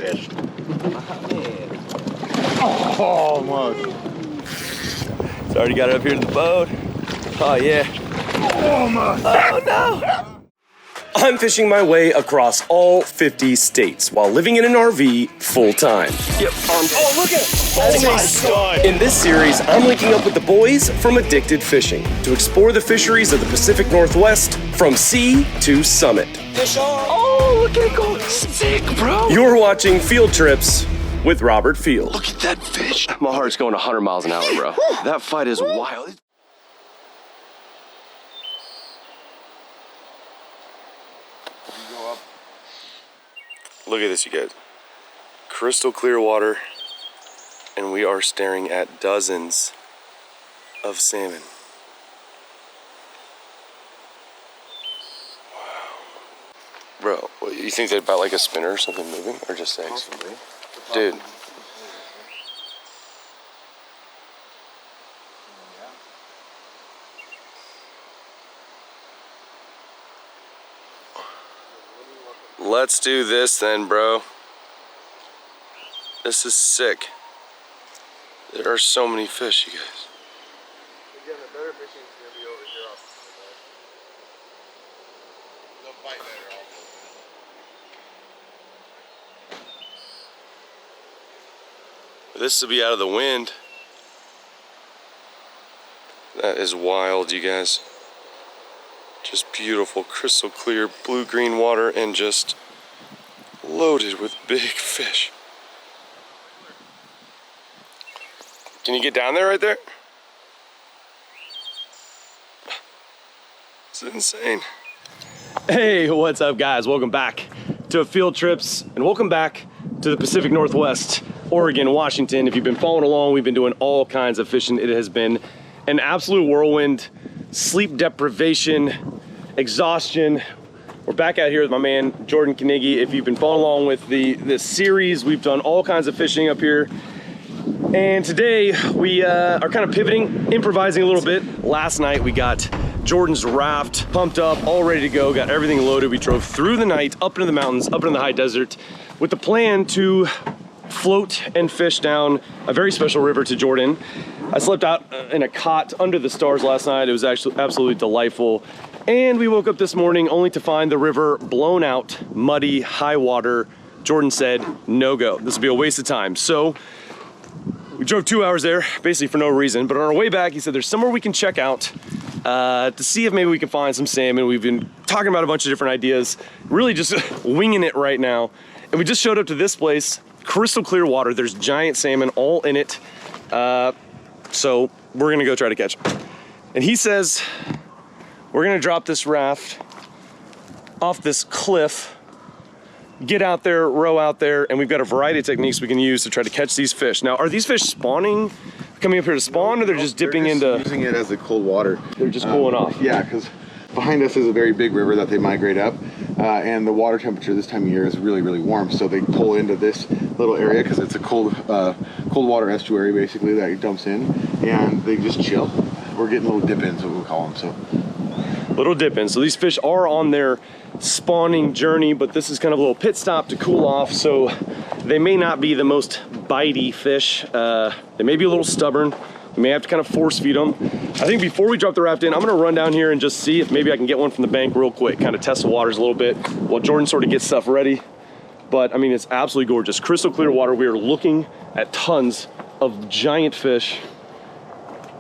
fish. Oh, almost. It's already got it up here to the boat. Oh yeah. Almost. Oh no. I'm fishing my way across all 50 states while living in an RV full time. Yep. Oh, look at it. Oh my God. In this series, I'm linking up with the boys from Addicted Fishing to explore the fisheries of the Pacific Northwest from sea to summit. Fish on. Oh, look at it go. Sick, bro. You're watching Field Trips with Robert Field. Look at that fish. My heart's going 100 miles an hour, bro. That fight is wild. Look at this, you guys. Crystal clear water, and we are staring at dozens of salmon. Wow. Bro, what, you think they'd about like a spinner or something moving, or just eggs? Possibly. Dude. Let's do this then, bro. This is sick. There are so many fish, you guys. Again, the better fishing is going to be over here off the They'll bite better also. This will be out of the wind. That is wild, you guys. Just beautiful, crystal clear, blue-green water and just loaded with big fish. Can you get down there right there? It's insane. Hey, what's up guys? Welcome back to Field Trips and welcome back to the Pacific Northwest, Oregon, Washington. If you've been following along, we've been doing all kinds of fishing. It has been an absolute whirlwind, sleep deprivation, exhaustion. We're back out here with my man, Jordan Knigge. If you've been following along with this series, we've done all kinds of fishing up here. And today we are kind of pivoting, improvising a little bit. Last night we got Jordan's raft pumped up, all ready to go, got everything loaded. We drove through the night, up into the mountains, up into the high desert, with the plan to float and fish down a very special river to Jordan. I slept out in a cot under the stars last night. It was actually absolutely delightful. And we woke up this morning only to find the river blown out, muddy, high water. Jordan said, no go. This will be a waste of time. So we drove 2 hours there, basically for no reason. But on our way back, he said there's somewhere we can check out to see if maybe we can find some salmon. We've been talking about a bunch of different ideas, really just winging it right now. And we just showed up to this place, crystal clear water. There's giant salmon all in it. So we're gonna go try to catch them. And he says, we're gonna drop this raft off this cliff, get out there, row out there, and we've got a variety of techniques we can use to try to catch these fish. Now, are these fish spawning, coming up here to spawn, or they're just dipping into? Using it as a cold water. They're just cooling off. Yeah, because behind us is a very big river that they migrate up, and the water temperature this time of year is really, really warm. So they pull into this little area because it's a cold water estuary basically that dumps in, and they just chill. We're getting little dip-ins, what we call them. So little dip-ins. So these fish are on their spawning journey, but this is kind of a little pit stop to cool off. So they may not be the most bitey fish. They may be a little stubborn. We may have to kind of force feed them. I think before we drop the raft in, I'm gonna run down here and just see if maybe I can get one from the bank real quick, kind of test the waters a little bit while Jordan sort of gets stuff ready. But I mean, it's absolutely gorgeous. Crystal clear water. We are looking at tons of giant fish.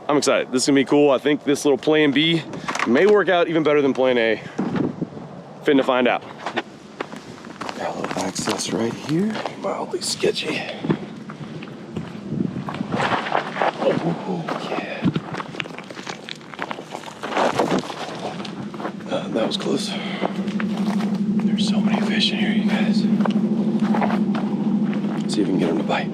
I'm excited. This is gonna be cool. I think this little plan B may work out even better than plan A. Finna find out. Got a little access right here. Mildly sketchy. Oh, yeah. That was close. There's so many fish in here, you guys. Let's see if we can get them to bite.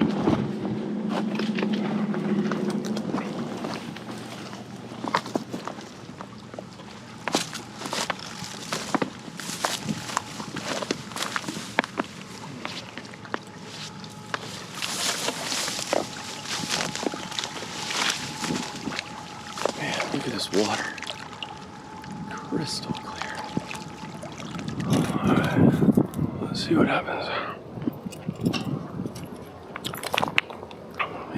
Look at this water. Crystal clear. Alright, let's see what happens.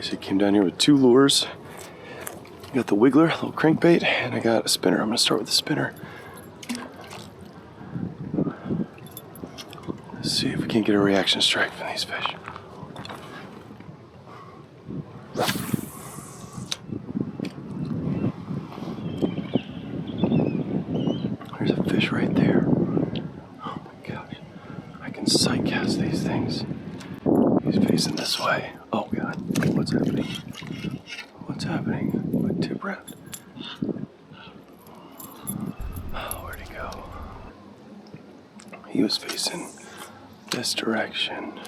So he came down here with 2 lures. Got the wiggler, little crankbait, and I got a spinner. I'm gonna start with the spinner. Let's see if we can get a reaction strike from these fish. There's a fish right there. Oh my gosh. I can sight cast these things. He's facing this way. Oh God, what's happening? What's happening? My tip raft. Oh, where'd he go? He was facing this direction.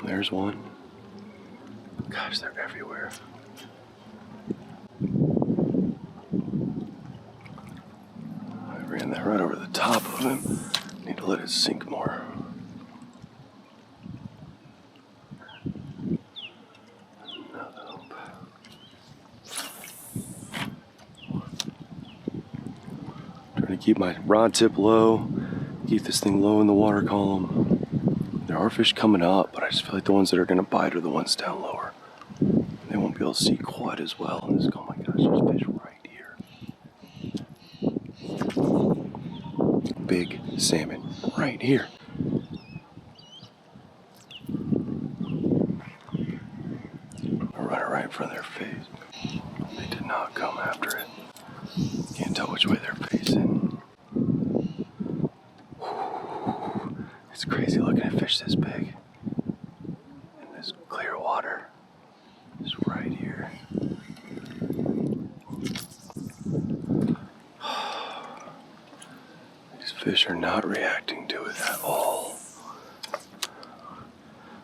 There's one. Gosh, they're everywhere. I ran that right over the top of him. Need to let it sink more. Trying to keep my rod tip low, keep this thing low in the water column. There are fish coming up, but I just feel like the ones that are going to bite are the ones down lower. They won't be able to see quite as well. And this, oh my gosh, there's fish right here. Big salmon right here. I run it right in front of their face. They did not come after it. Can't tell which way they're facing. It's crazy looking at fish this big. In this clear water. It's right here. These fish are not reacting to it at all.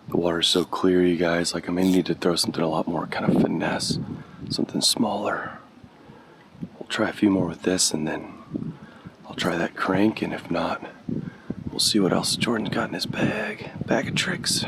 The water's so clear, you guys, like I may need to throw something a lot more kind of finesse, something smaller. We'll try a few more with this and then I'll try that crank, and if not, we'll see what else Jordan's got in his bag of tricks.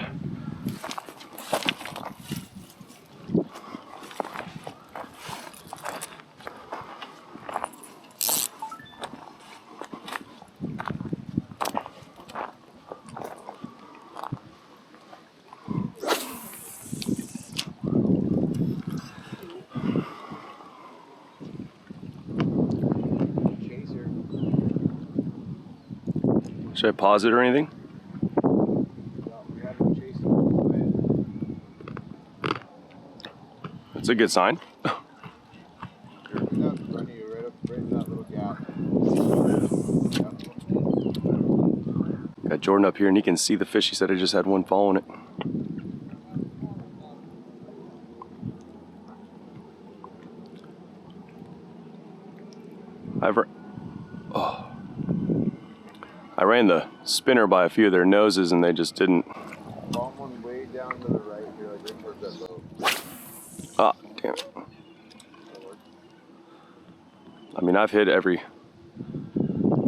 Should I pause it or anything? That's a good sign. Got Jordan up here and he can see the fish. He said I just had one following it. I ran the spinner by a few of their noses and they just didn't. One way down to the right here, like right towards that boat. Ah, damn it. I mean, I've hit every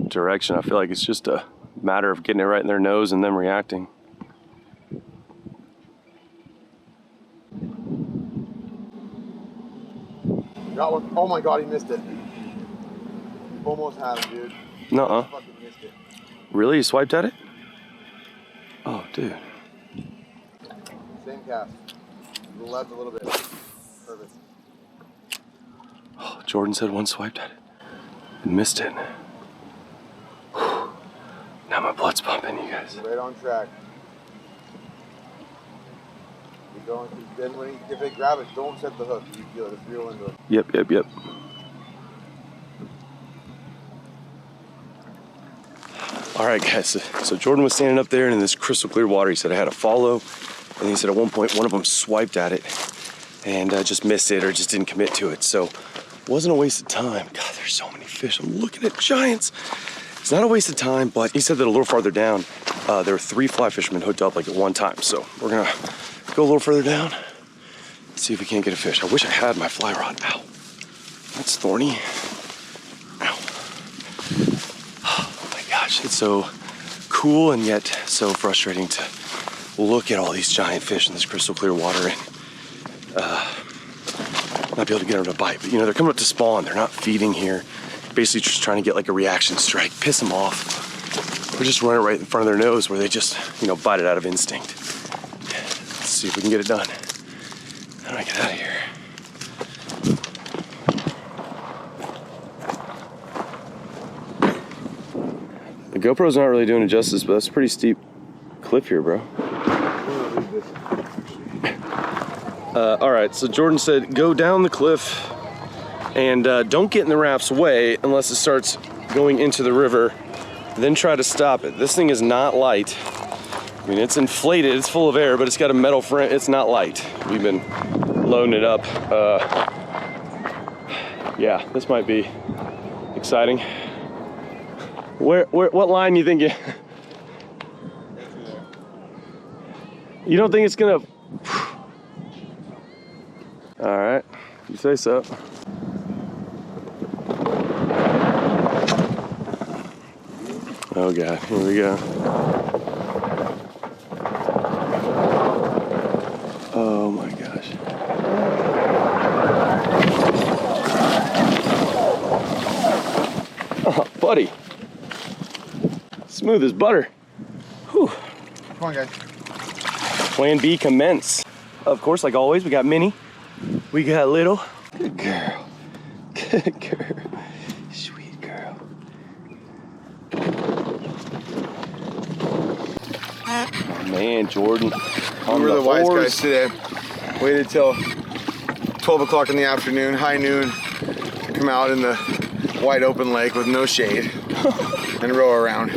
direction. I feel like it's just a matter of getting it right in their nose and them reacting. Got one. Oh my God, he missed it. Almost had him, dude. Nuh-uh. He fucking missed it. Really? You swiped at it? Oh, dude. Same cast. To the left a little bit. Perfect. Oh, Jordan said one swiped at it and missed it. Whew. Now my blood's pumping, you guys. Right on track. Keep going. Then if they grab it, don't set the hook. You feel it. Just reel into it. Yep. All right, guys, so Jordan was standing up there in this crystal clear water. He said I had to follow, and he said at one point one of them swiped at it and just missed it or just didn't commit to it. So it wasn't a waste of time. God, there's so many fish. I'm looking at giants. It's not a waste of time, but he said that a little farther down, there were 3 fly fishermen hooked up like at one time. So we're gonna go a little further down, see if we can't get a fish. I wish I had my fly rod. Ow, that's thorny. It's so cool and yet so frustrating to look at all these giant fish in this crystal clear water and not be able to get them to bite. But you know, they're coming up to spawn. They're not feeding here. Basically just trying to get like a reaction strike, piss them off. Or just run it right in front of their nose where they just, you know, bite it out of instinct. Let's see if we can get it done. How do I get out of here? The GoPro's not really doing it justice, but that's a pretty steep cliff here, bro. All right, so Jordan said go down the cliff and don't get in the raft's way unless it starts going into the river, then try to stop it. This thing is not light. I mean, it's inflated, it's full of air, but it's got a metal frame. It's not light. We've been loading it up. Yeah, this might be exciting. What line you think you don't think it's gonna? All right, you say so. Oh God, here we go. Oh my gosh. Oh, buddy. Smooth as butter. Whew. Come on, guys. Plan B commence. Of course, like always, we got Minnie. We got Little. Good girl. Good girl. Sweet girl. Oh, man, Jordan. We were the wise guys today. Waited till 12 o'clock in the afternoon, high noon, to come out in the wide open lake with no shade and row around.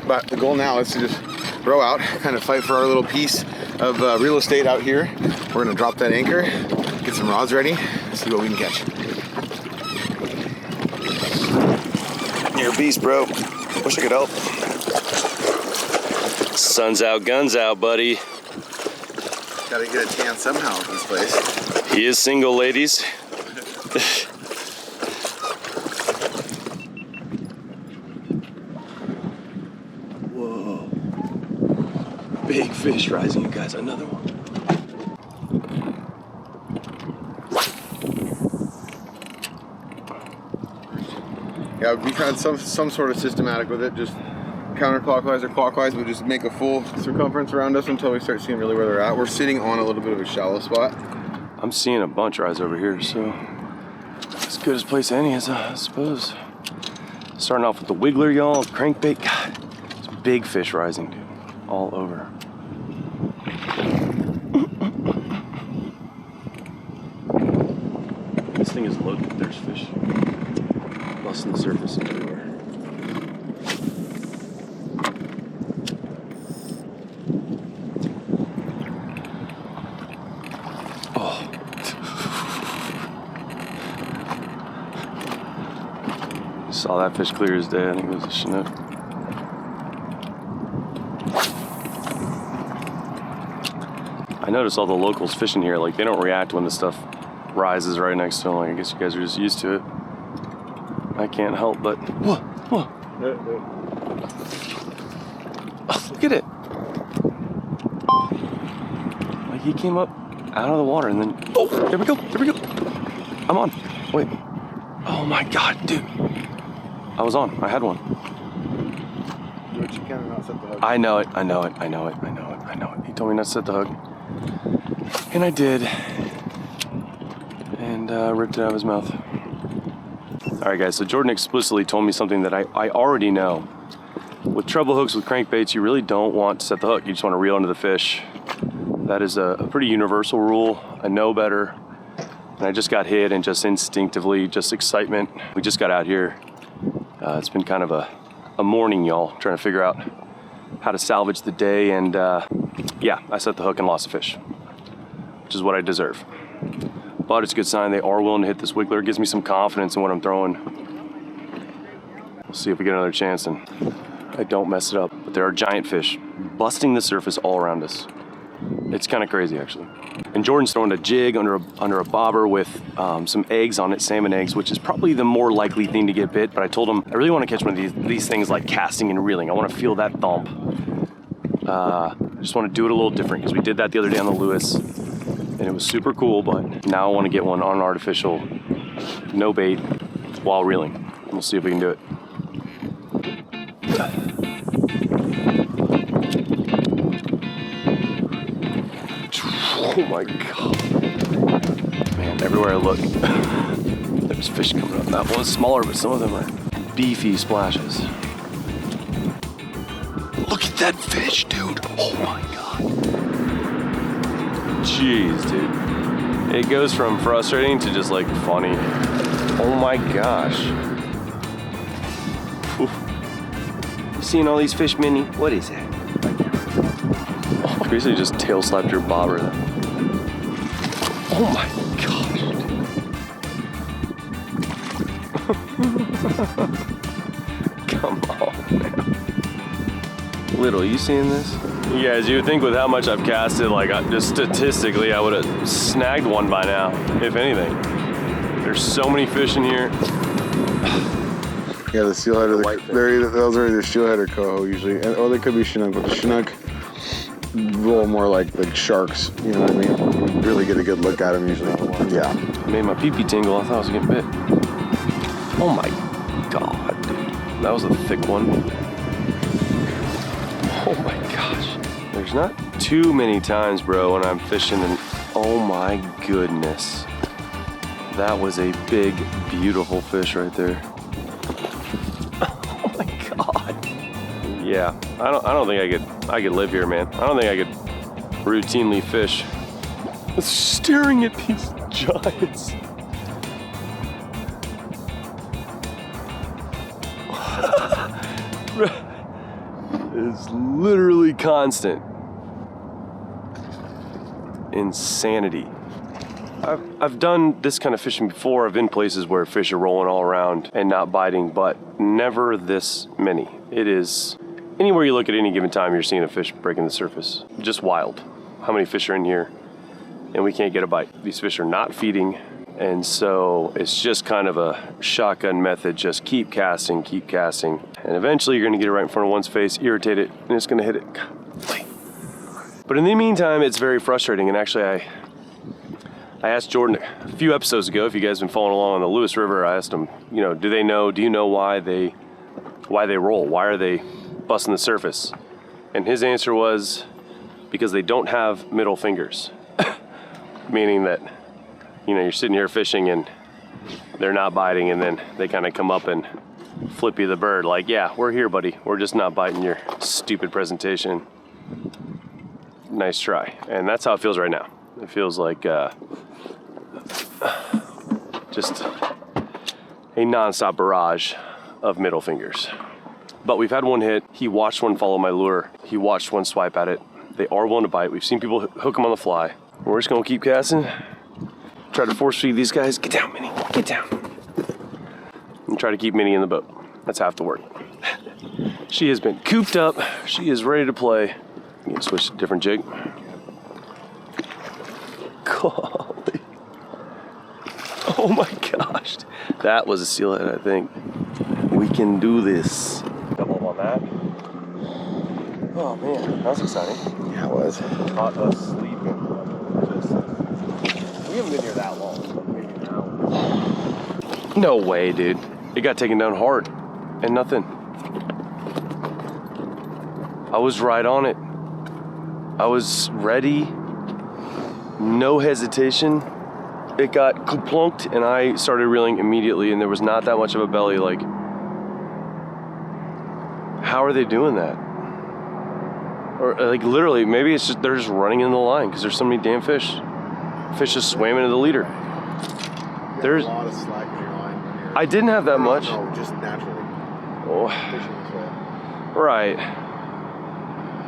But the goal now is to just row out, kind of fight for our little piece of real estate out here. We're gonna drop that anchor, get some rods ready, see what we can catch. You're a beast, bro. Wish I could help. Sun's out, guns out, buddy. Gotta get a tan somehow in this place. He is single, ladies. Whoa. Big fish rising, you guys. Another one. Yeah, we had some sort of systematic with it, just counterclockwise or clockwise, but just make a full circumference around us until we start seeing really where they're at. We're sitting on a little bit of a shallow spot. I'm seeing a bunch rise over here, so as good as place any is, I suppose. Starting off with the wiggler, y'all, crankbait. God, some big fish rising, dude, all over. This thing is loaded. There's fish busting the surface everywhere. Oh. Saw that fish clear as day. I think it was a Chinook. I notice all the locals fishing here, like they don't react when the stuff rises right next to them. Like, I guess you guys are just used to it. I can't help but, whoa, whoa. Oh, look at it. Like he came up out of the water and then, oh, there we go, there we go. I'm on, wait. Oh my God, dude. I was on, I had one. But you cannot set the hook. I know it, I know it, I know it, I know it, I know it. He told me not to set the hook. And I did. And ripped it out of his mouth. All right, guys, so Jordan explicitly told me something that I already know. With treble hooks with crankbaits, you really don't want to set the hook. You just want to reel into the fish. That is a pretty universal rule. I know better. And I just got hit and just instinctively, just excitement. We just got out here. It's been kind of a morning, y'all, trying to figure out how to salvage the day. And yeah, I set the hook and lost a fish, which is what I deserve. But it's a good sign they are willing to hit this wiggler. It gives me some confidence in what I'm throwing. We'll see if we get another chance and I don't mess it up. But there are giant fish busting the surface all around us. It's kind of crazy, actually. And Jordan's throwing a jig under a bobber with some eggs on it, salmon eggs, which is probably the more likely thing to get bit. But I told him I really want to catch one of these things like casting and reeling. I want to feel that thump. I just want to do it a little different because we did that the other day on the Lewis. And it was super cool, but now I want to get one on artificial, no bait, while reeling. We'll see if we can do it. Oh my God. Man, everywhere I look, there's fish coming up. That one's smaller, but some of them are beefy splashes. Look at that fish, dude. Oh my God. Jeez, dude. It goes from frustrating to just like funny. Oh my gosh. Whew. Seeing all these fish, Minnie? What is that? Oh, basically just tail slapped your bobber. Oh my gosh. Come on, man. Little, you seeing this? You guys, you would think with how much I've casted, like just statistically, I would have snagged one by now, if anything. There's so many fish in here. Yeah, the steelhead are those are either steelhead or coho usually, or they could be Chinook, but the Chinook a little more like sharks. You know what I mean? You really get a good look at them usually. Yeah. Made my pee-pee tingle. I thought I was getting bit. Oh my God, dude, that was a thick one. Oh my gosh. There's not too many times, bro, when I'm fishing and oh my goodness. That was a big, beautiful fish right there. Oh my God. Yeah, I don't think I could live here, man. I don't think I could routinely fish. Staring at these giants. It's literally constant insanity. I've done this kind of fishing before. I've been places where fish are rolling all around and not biting, but never this many. It is, anywhere you look at any given time, you're seeing a fish breaking the surface. Just wild. How many fish are in here and we can't get a bite? These fish are not feeding, and so it's just kind of a shotgun method. Just keep casting, and eventually you're gonna get it right in front of one's face, irritate it, and it's gonna hit it. But in the meantime, it's very frustrating, and actually I asked Jordan a few episodes ago, if you guys have been following along on the Lewis River, I asked him, you know, do you know why they roll? Why are they busting the surface? And his answer was, because they don't have middle fingers. Meaning that, you know, you're sitting here fishing and they're not biting, and then they kind of come up and flip you the bird like, yeah, we're here, buddy. We're just not biting your stupid presentation. Nice try. And that's how it feels right now. It feels like just a nonstop barrage of middle fingers. But we've had one hit. He watched one follow my lure. He watched one swipe at it. They are willing to bite. We've seen people hook them on the fly. We're just gonna keep casting. Try to force feed these guys. Get down, Minnie, get down. And try to keep Minnie in the boat. That's half the work. She has been cooped up. She is ready to play. I'm gonna switch to a different jig. Golly. Oh my gosh. That was a steelhead, I think. We can do this. Double up on that. Oh man, that was exciting. Yeah, it was. Caught us sleeping. We haven't been here that long. Maybe an hour. No way, dude. It got taken down hard and nothing. I was right on it. I was ready. No hesitation. It got plunked and I started reeling immediately, and there was not that much of a belly. Like, how are they doing that? Or like literally, maybe it's just they're just running in the line because there's so many damn fish. Fish just swam into the leader. There's a lot of slack in your line when you're... I didn't have that much. No, just naturally. Oh. Fishing this way. Right.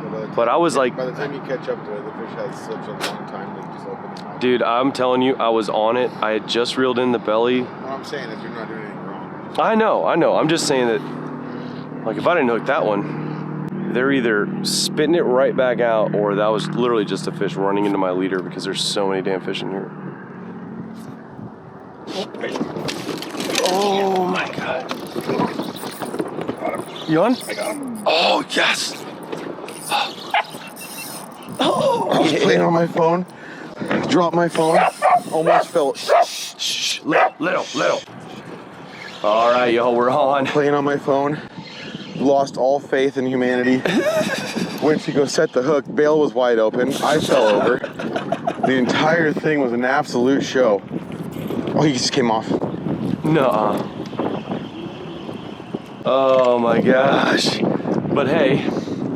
So but I was like, by the time you catch up to it, the fish has such a long time to just open their mouth. Dude, I'm telling you, I was on it. I had just reeled in the belly. What I'm saying is you're not doing anything wrong. I know. I'm just saying that, like, if I didn't hook that one, they're either spitting it right back out, or that was literally just a fish running into my leader because there's so many damn fish in here. Oh my God. You on? I got him. Oh, yes. Oh, I was playing on my phone, dropped my phone, almost fell. Shh, little. All right, yo, we're on. Playing on my phone, lost all faith in humanity. Went to go set the hook, bail was wide open, I fell over. The entire thing was an absolute show. Oh, he just came off. Nuh-uh. Oh my gosh. But hey,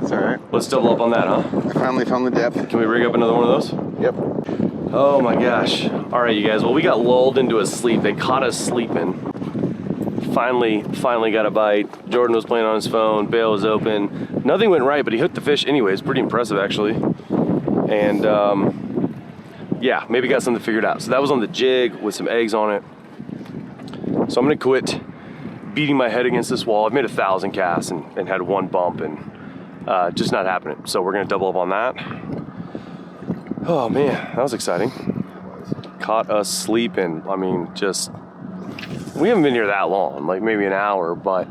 It's all right. let's double up on that, huh? I finally found the depth. Can we rig up another one of those? Yep. Oh my gosh. All right, you guys. Well, we got lulled into a sleep. They caught us sleeping. Finally got a bite. Jordan was playing on his phone. Bail was open. Nothing went right, but he hooked the fish anyways. Pretty impressive, actually. And yeah, maybe got something figured out. So that was on the jig with some eggs on it. So I'm gonna quit beating my head against this wall. I've made 1,000 casts and had one bump and just not happening. So we're gonna double up on that. Oh man, that was exciting. Caught us sleeping. I mean, we haven't been here that long, like maybe an hour, but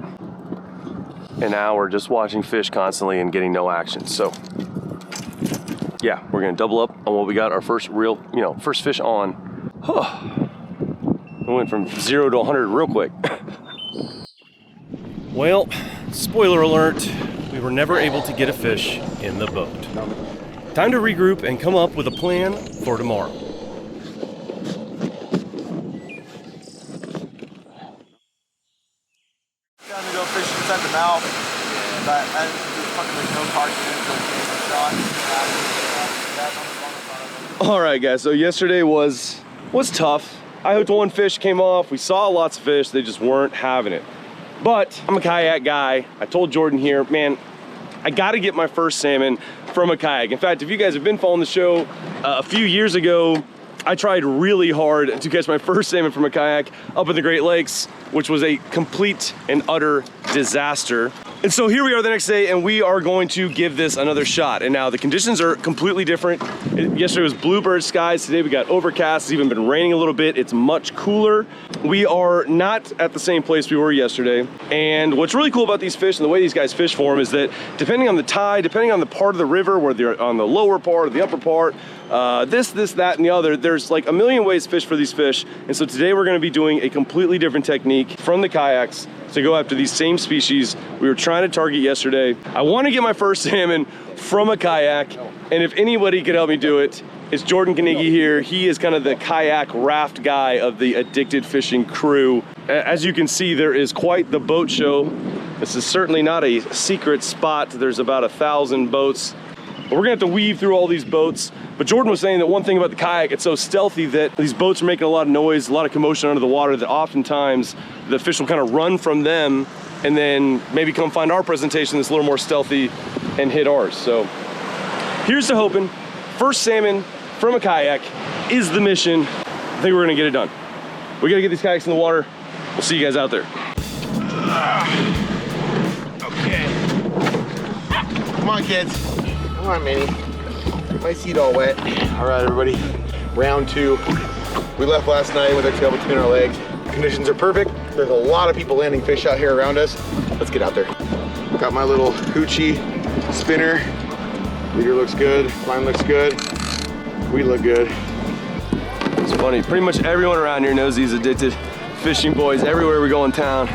an hour just watching fish constantly and getting no action. So yeah, we're gonna double up on what we got, our first real, first fish on. We went from 0 to 100 real quick. Well, spoiler alert, we were never able to get a fish in the boat. Time to regroup and come up with a plan for tomorrow. Trying to go fish inside the mouth, but I just fucking there's no parking in, so it's shot. All right, guys. So yesterday was tough. I hooked one fish, came off. We saw lots of fish. They just weren't having it. But I'm a kayak guy. I told Jordan here, man, I got to get my first salmon from a kayak. In fact, if you guys have been following the show, a few years ago, I tried really hard to catch my first salmon from a kayak up in the Great Lakes, which was a complete and utter disaster. And so here we are the next day, and we are going to give this another shot. And now the conditions are completely different. Yesterday was bluebird skies. Today we got overcast. It's even been raining a little bit. It's much cooler. We are not at the same place we were yesterday. And what's really cool about these fish and the way these guys fish for them is that depending on the tide, depending on the part of the river, whether they're on the lower part or the upper part, this, that, and the other, there's like a million ways to fish for these fish. And so today we're gonna be doing a completely different technique from the kayaks to go after these same species we were trying to target yesterday. I wanna get my first salmon from a kayak, and if anybody could help me do it, it's Jordan Kanigi here. He is kind of the kayak raft guy of the Addicted Fishing crew. As you can see, there is quite the boat show. This is certainly not a secret spot. There's about 1,000 boats. But we're gonna have to weave through all these boats. But Jordan was saying that one thing about the kayak, it's so stealthy that these boats are making a lot of noise, a lot of commotion under the water, that oftentimes the fish will kind of run from them and then maybe come find our presentation that's a little more stealthy and hit ours. So here's to hoping. First salmon from a kayak is the mission. I think we're gonna get it done. We gotta get these kayaks in the water. We'll see you guys out there. Okay. Come on, kids. Come on, Minnie. Get my seat all wet. All right, everybody. Round 2. We left last night with our tail between our legs. Conditions are perfect. There's a lot of people landing fish out here around us. Let's get out there. Got my little hoochie spinner. Leader looks good. Line looks good. We look good. It's funny. Pretty much everyone around here knows these Addicted Fishing boys. Everywhere we go in town,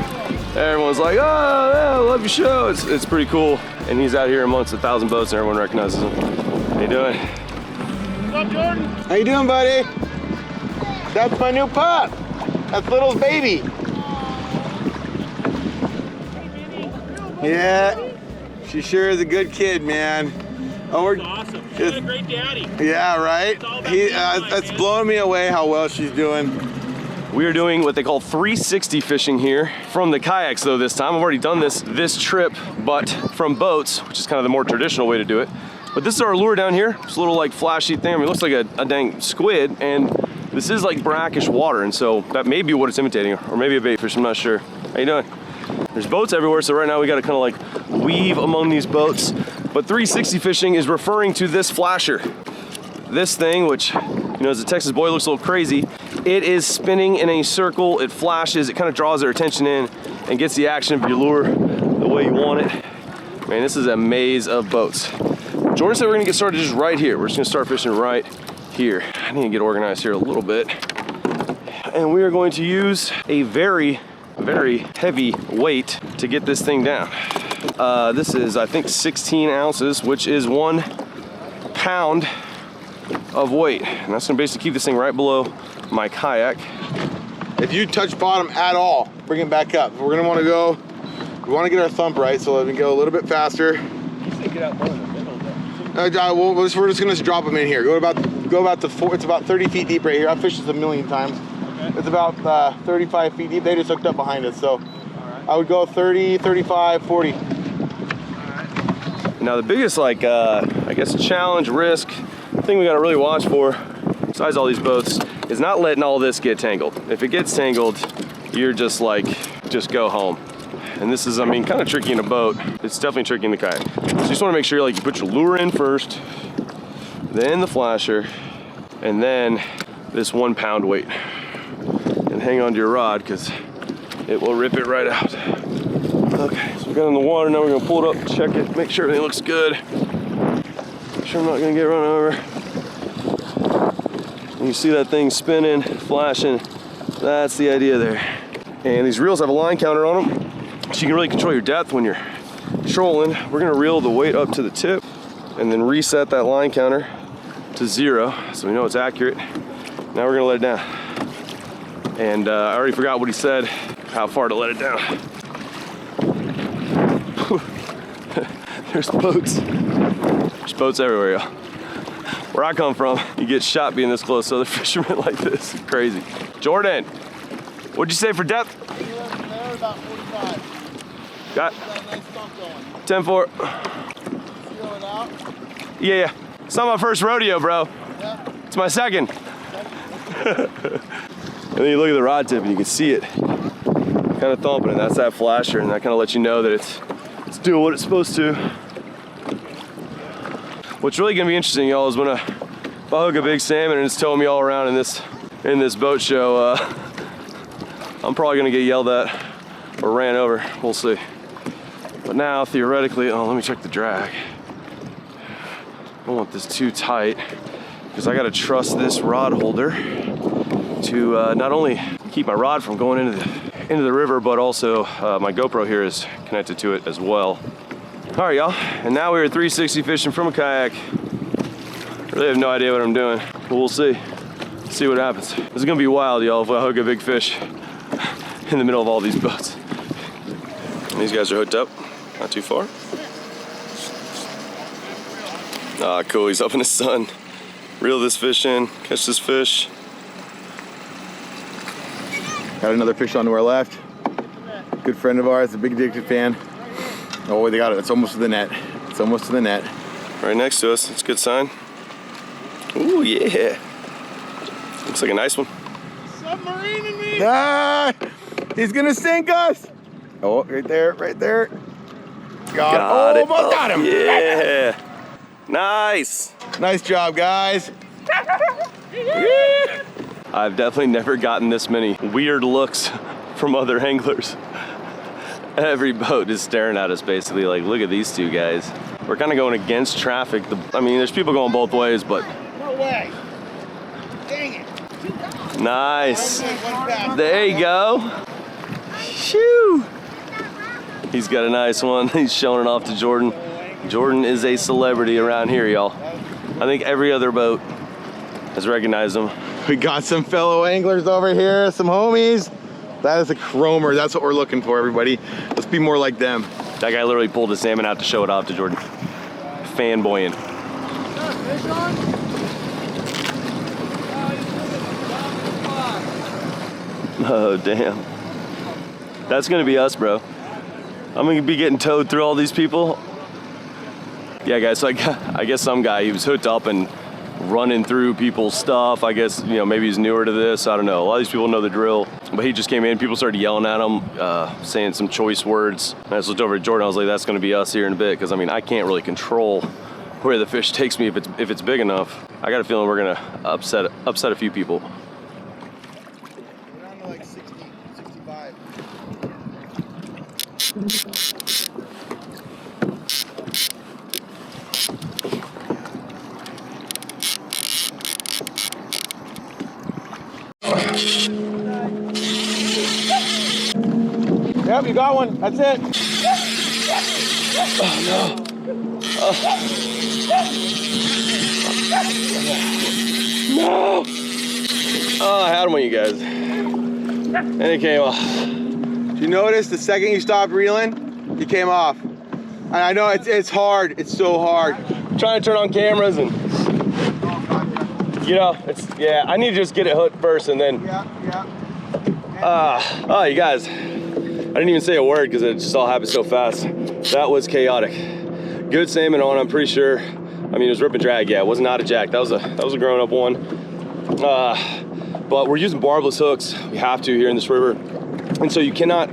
everyone's like, oh, yeah, I love your show. It's pretty cool. And he's out here amongst 1,000 boats and everyone recognizes him. How you doing? What's up, Jordan? How you doing, buddy? That's my new pup. That's Little's baby. Yeah, she sure is a good kid, man. Oh, we're Awesome. She's a great daddy. Yeah, right? That's blowing me away how well she's doing. We are doing what they call 360 fishing here from the kayaks though this time. I've already done this trip, but from boats, which is kind of the more traditional way to do it. But this is our lure down here. It's a little like flashy thing. I mean, it looks like a dang squid, and this is like brackish water, and so that may be what it's imitating, or maybe a bait fish, I'm not sure. How you doing? There's boats everywhere, so right now we gotta kind of like weave among these boats. But 360 fishing is referring to this flasher. This thing, which, you know, as a Texas boy looks a little crazy, it is spinning in a circle, it flashes, it kind of draws their attention in and gets the action of your lure the way you want it. Man, this is a maze of boats. Jordan said we're gonna get started just right here. We're just gonna start fishing right here. I need to get organized here a little bit. And we are going to use a very, very heavy weight to get this thing down. This is, I think, 16 ounces, which is 1 pound of weight. And that's gonna basically keep this thing right below my kayak. If you touch bottom at all, bring it back up. We're gonna wanna go, we wanna get our thump right, so let me go a little bit faster. Get out more in the middle We're just gonna drop them in here. Go about to it's about 30 feet deep right here. I've fished this a million times. Okay. It's about 35 feet deep. They just hooked up behind us, so I would go 30, 35, 40. All right. Now the biggest, like, I guess challenge, risk, thing we gotta really watch for, besides all these boats, is not letting all this get tangled. If it gets tangled, you're just like, just go home. And this is, I mean, kind of tricky in a boat. It's definitely tricky in the kayak. So you just wanna make sure like you put your lure in first, then the flasher, and then this 1 pound weight. And hang on to your rod, because it will rip it right out. Okay, so we got it in the water, now we're gonna pull it up, check it, make sure everything looks good. Make sure I'm not gonna get run over. And you see that thing spinning, flashing, that's the idea there. And these reels have a line counter on them, so you can really control your depth when you're trolling. We're gonna reel the weight up to the tip and then reset that line counter to 0, so we know it's accurate. Now we're gonna let it down. And I already forgot what he said, how far to let it down. There's boats. There's boats everywhere, y'all. Where I come from, you get shot being this close to other fishermen like this. It's crazy. Jordan, what'd you say for depth? There, about 45. Got Got a nice thump going. 10-4. Feel it out. Yeah. It's not my first rodeo, bro. Yeah. It's my second. And then you look at the rod tip and you can see it kind of thumping, and that's that flasher, and that kind of lets you know that it's doing what it's supposed to. What's really gonna be interesting, y'all, is when if I hook a big salmon and it's towing me all around in this boat show, I'm probably gonna get yelled at or ran over. We'll see. But now, theoretically, let me check the drag. I don't want this too tight, because I gotta trust this rod holder to not only keep my rod from going into the river, but also my GoPro here is connected to it as well. All right, y'all, and now we're 360 fishing from a kayak. Really have no idea what I'm doing, but we'll see what happens. This is gonna be wild, y'all, if I hook a big fish in the middle of all these boats. And these guys are hooked up, not too far. Ah, cool, he's up in the sun. Reel this fish in, catch this fish. Got another fish onto our left. Good friend of ours, a big addicted fan. Oh, they got it. It's almost to the net. It's almost to the net. Right next to us. That's a good sign. Ooh, yeah. Looks like a nice one. Submarine in me! Ah! He's gonna sink us! Oh, right there, right there. Got it. Oh, got him! Yeah. Nice. Nice job, guys. I've definitely never gotten this many weird looks from other anglers. Every boat is staring at us basically like, look at these two guys. We're kind of going against traffic. I mean, there's people going both ways, but... No way. Dang it. Nice. There you go. Shoo. He's got a nice one. He's showing it off to Jordan. Jordan is a celebrity around here, y'all. I think every other boat has recognized him. We got some fellow anglers over here, some homies. That is a chromer. That's what we're looking for, everybody. Let's be more like them. That guy literally pulled a salmon out to show it off to Jordan. Fanboying. Oh, damn. That's gonna be us, bro. I'm gonna be getting towed through all these people. Yeah, guys, so I guess some guy, he was hooked up and running through people's stuff. I guess, you know, maybe he's newer to this. I don't know. A lot of these people know the drill. But he just came in. People started yelling at him, saying some choice words. And I just looked over at Jordan. I was like, that's going to be us here in a bit. Because, I mean, I can't really control where the fish takes me if it's big enough. I got a feeling we're going to upset a few people. We're down to like 60, 65. Yep, you got one. That's it. Oh, no. No! Oh, I had him on you guys. And it came off. Did you notice the second you stopped reeling, he came off? And I know it's hard. It's so hard. I'm trying to turn on cameras and, you know, I need to just get it hooked first and then. Oh, you guys, I didn't even say a word because it just all happened so fast. That was chaotic. Good salmon on, I'm pretty sure. I mean, it was rip and drag. Yeah, it was not a jack. That was a grown-up one. But we're using barbless hooks. We have to here in this river, and so you cannot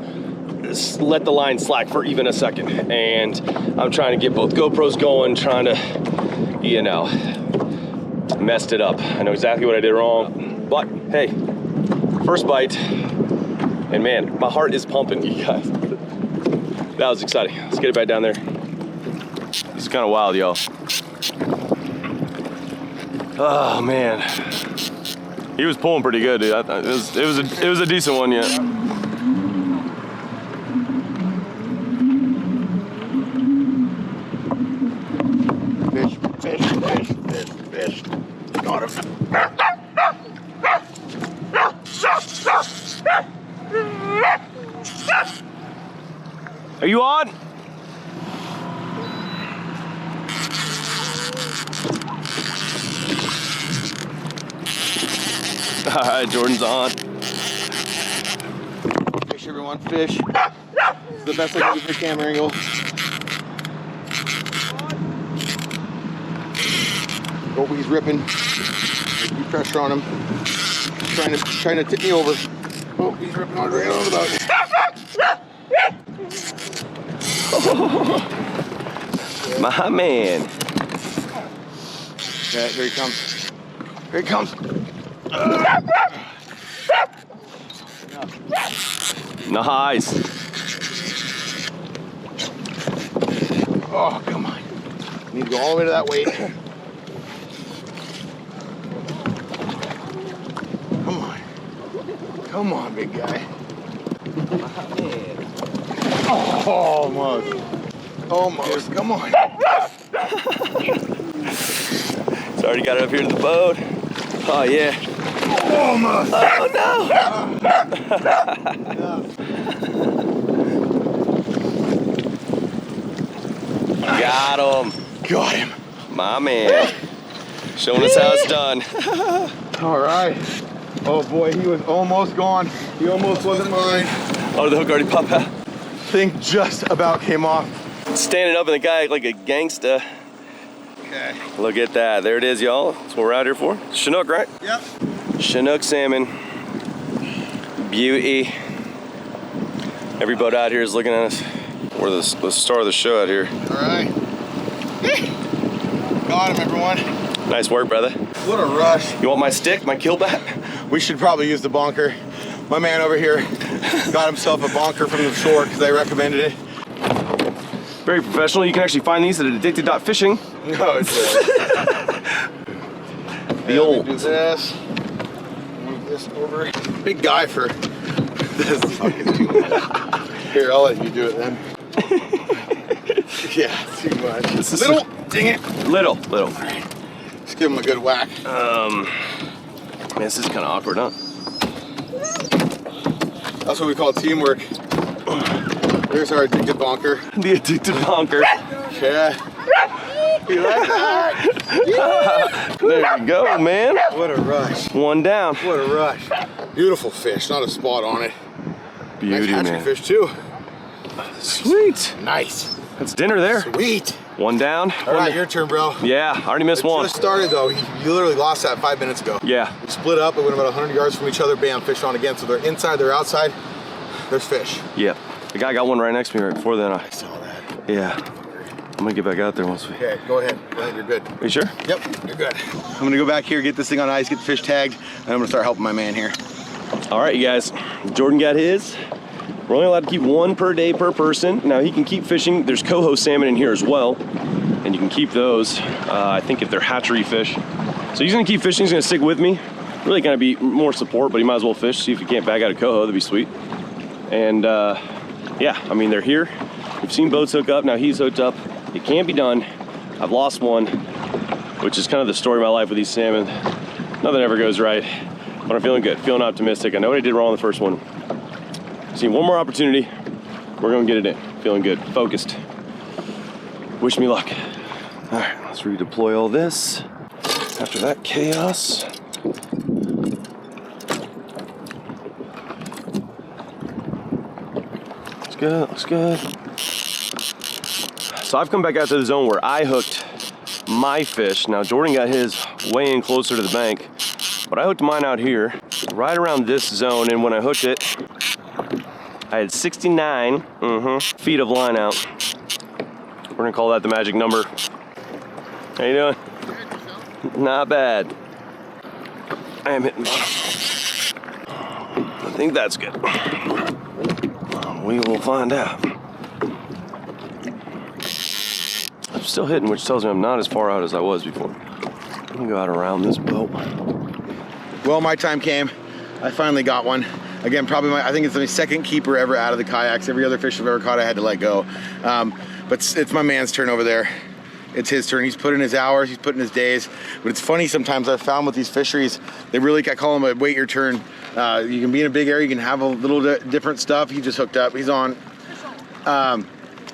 let the line slack for even a second. And I'm trying to get both GoPros going, trying to, you know, messed it up. I know exactly what I did wrong, but hey, first bite, and man, my heart is pumping, you guys. That was exciting. Let's get it back down there. It's kind of wild, y'all. Oh man, he was pulling pretty good, dude. It was a decent one, yeah. Fish. Got him. Are you on? All right, Jordan's on. Fish, everyone, fish. It's the best I can do for camera angle. Oh, he's ripping. Keep pressure on him. Trying to tip me over. Oh, he's ripping on right on the boat. My man. Yeah, here he comes. Here he comes. Nice. Oh, come on. Need to go all the way to that weight. Come on. Come on, big guy. Oh, almost. Almost. Come on. It's already got it up here to the boat. Oh, yeah. Almost. Oh, no. Got him. Got him. My man. Showing us how it's done. All right. Oh boy, he was almost gone. He almost wasn't mine. Oh, the hook already popped out. Thing just about came off. Standing up in the kayak like a gangsta. Okay. Look at that. There it is, y'all. That's what we're out here for. Chinook, right? Yep. Chinook salmon. Beauty. Every boat out here is looking at us. We're the star of the show out here. All right. Got him, everyone. Nice work, brother. What a rush. You want my stick, my kill bat? We should probably use the bonker. My man over here got himself a bonker from the shore because I recommended it. Very professional. You can actually find these at addicted.fishing. No, it's The old. Do this. Move this over. Big guy for this fucking too much. Here, I'll let you do it then. Yeah, too much. This is Little, dang it. Little. All right. Let's give him a good whack. Man, this is kind of awkward, huh? That's what we call teamwork. Here's our addicted bonker. The addicted bonker. Yeah. You like that? There you go, man. What a rush. One down. What a rush. Beautiful fish, not a spot on it. Beauty, Nice hatchery man. fish too. Sweet. Nice. That's dinner there. Sweet. One down. All right, your turn, bro. Yeah, I already missed one. Just started though. You literally lost that 5 minutes ago. Yeah. We split up. It went about 100 yards from each other. Bam, fish on again. So they're inside, they're outside. There's fish. Yeah. The guy got one right next to me right before then. I saw that. Yeah. I'm gonna get back out there once we. Okay, go ahead. Go ahead, you're good. Are you sure? Yep, you're good. I'm gonna go back here, get this thing on ice, get the fish tagged, and I'm gonna start helping my man here. All right, you guys. Jordan got his. We're only allowed to keep one per day per person. Now he can keep fishing. There's coho salmon in here as well, and you can keep those. I think if they're hatchery fish. So he's gonna keep fishing. He's gonna stick with me. Really gonna be more support, but he might as well fish. See if he can't bag out a coho. That'd be sweet. And yeah, I mean they're here. We've seen boats hook up, now he's hooked up. It can't be done. I've lost one, which is kind of the story of my life with these salmon. Nothing ever goes right, but I'm feeling good, feeling optimistic. I know what I did wrong on the first one. See, one more opportunity, we're gonna get it in. Feeling good, focused. Wish me luck. All right, let's redeploy all this. After that chaos. Looks good, looks good. So I've come back out to the zone where I hooked my fish. Now Jordan got his way in closer to the bank, but I hooked mine out here, right around this zone, and when I hooked it, I had 69 feet of line out. We're gonna call that the magic number. How you doing? Not bad. I am hitting bottom. I think that's good. We will find out. I'm still hitting, which tells me I'm not as far out as I was before. I'm gonna go out around this boat. Well, my time came. I finally got one. Again, probably I think it's my second keeper ever out of the kayaks. Every other fish I've ever caught, I had to let go. But it's my man's turn over there. It's his turn. He's put in his hours, he's put in his days. But it's funny sometimes I've found with these fisheries, they really, I call them a wait your turn. You can be in a big area, you can have a little different stuff. He just hooked up, he's on.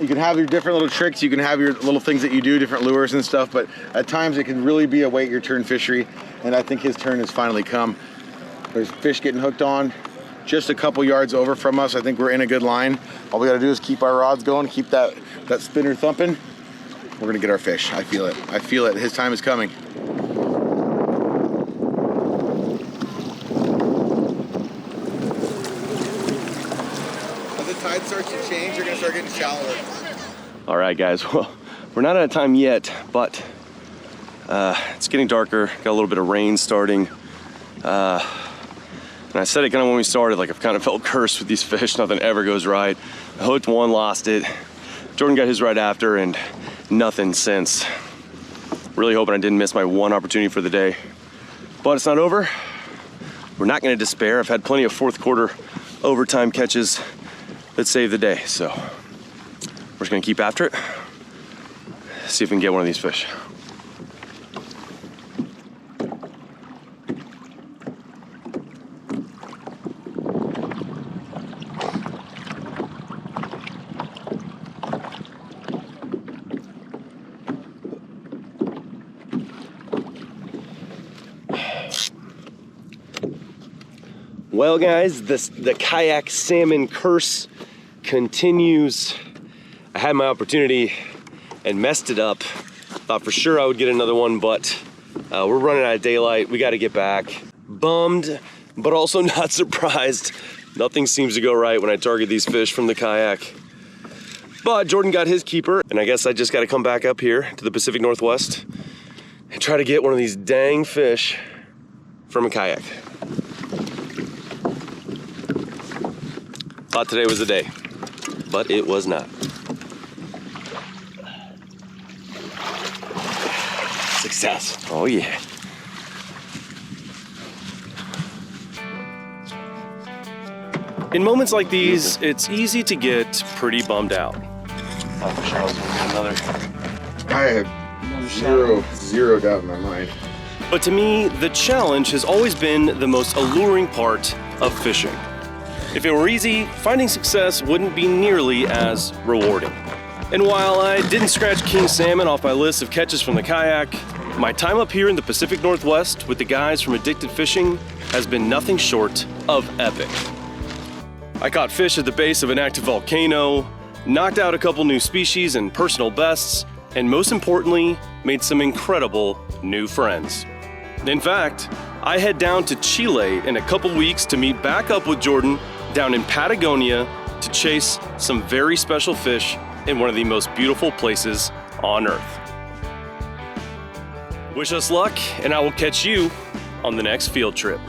You can have your different little tricks, you can have your little things that you do, different lures and stuff, but at times it can really be a wait your turn fishery, and I think his turn has finally come. There's fish getting hooked on just a couple yards over from us. I think we're in a good line. All we gotta do is keep our rods going, keep that spinner thumping. We're gonna get our fish, I feel it. I feel it, his time is coming. Tide starts to change, you're gonna start getting shallower. All right, guys, well, we're not out of time yet, but it's getting darker, got a little bit of rain starting. And I said it kind of when we started, like I've kind of felt cursed with these fish, nothing ever goes right. I hooked one, lost it. Jordan got his right after, and nothing since. Really hoping I didn't miss my one opportunity for the day. But it's not over. We're not gonna despair. I've had plenty of fourth quarter overtime catches that saved the day. So we're just gonna keep after it, see if we can get one of these fish. Well, guys, the kayak salmon curse continues. I had my opportunity and messed it up. Thought for sure I would get another one, but we're running out of daylight. We got to get back. Bummed, but also not surprised. Nothing seems to go right when I target these fish from the kayak. But Jordan got his keeper, and I guess I just got to come back up here to the Pacific Northwest and try to get one of these dang fish from a kayak. Thought today was the day, but it was not. Success. Oh yeah. In moments like these, it's easy to get pretty bummed out. Oh, for sure I was gonna get another. I have zero doubt in my mind. But to me, the challenge has always been the most alluring part of fishing. If it were easy, finding success wouldn't be nearly as rewarding. And while I didn't scratch king salmon off my list of catches from the kayak, my time up here in the Pacific Northwest with the guys from Addicted Fishing has been nothing short of epic. I caught fish at the base of an active volcano, knocked out a couple new species and personal bests, and most importantly, made some incredible new friends. In fact, I head down to Chile in a couple weeks to meet back up with Jordan down in Patagonia to chase some very special fish in one of the most beautiful places on Earth. Wish us luck, and I will catch you on the next field trip.